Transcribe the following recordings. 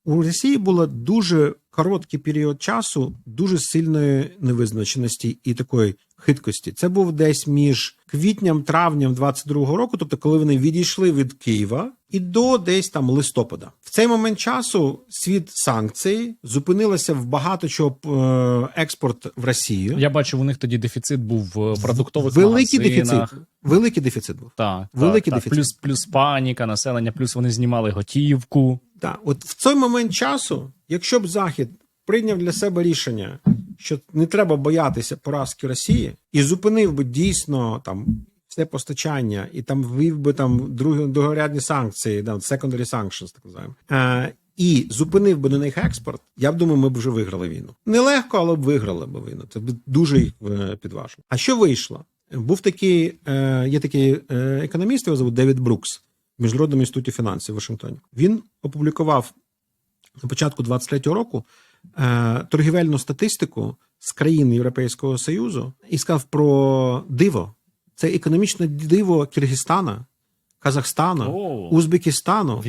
У Росії було дуже короткий період часу дуже сильної невизначеності і такої хиткості. Це був десь між квітням-травнем 22-го року, тобто коли вони відійшли від Києва, і до десь там листопада. В цей момент часу світ санкцій, зупинилося в багато чого експорт в Росію. Я бачив, у них тоді дефіцит був в продуктових Великий магазинах. дефіцит. Великий дефіцит був. Так, Великий так. дефіцит. Плюс паніка населення, плюс вони знімали готівку. Так, от в цей момент часу, якщо б Захід прийняв для себе рішення, що не треба боятися поразки Росії, і зупинив би дійсно там все постачання, і там ввів би там другорядні санкції, там, secondary sanctions, так називаємо, і зупинив би на них експорт, я б думаю, ми б вже виграли війну. Нелегко, але б виграли б війну. Це б дуже їх підважило. А що вийшло? Був такий, є такий економіст, його звуть Девід Брукс, в Міжнародному інституті фінансів в Вашингтоні. Він опублікував на початку 23-го року торгівельну статистику з країн Європейського Союзу і сказав про диво. Це економічне диво Киргизстана, Казахстану, Узбекистану.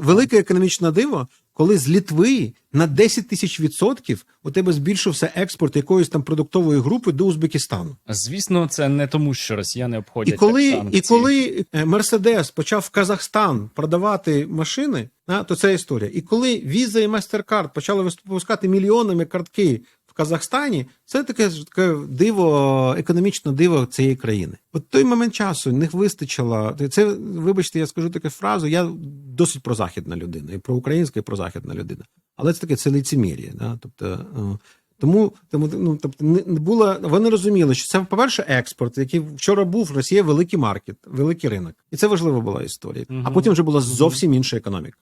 Велике економічне диво, коли з Литви на 10 тисяч відсотків у тебе збільшився експорт якоїсь там продуктової групи до Узбекистану. Звісно, це не тому, що росіяни обходять санкції. І коли Мерседес почав в Казахстан продавати машини, то це історія. І коли Visa і MasterCard почали випускати мільйонами картки в Казахстані, це таке диво, економічне диво цієї країни. От той момент часу не вистачило. Це, вибачте, я скажу таку фразу, я досить прозахідна людина, і проукраїнська, і прозахідна людина. Але це таке, це лицемір'я. Да? Тому не було, вони розуміли, що це, по-перше, експорт, який вчора був, Росія великий маркет, великий ринок. І це важлива була історія. А потім вже була зовсім інша економіка.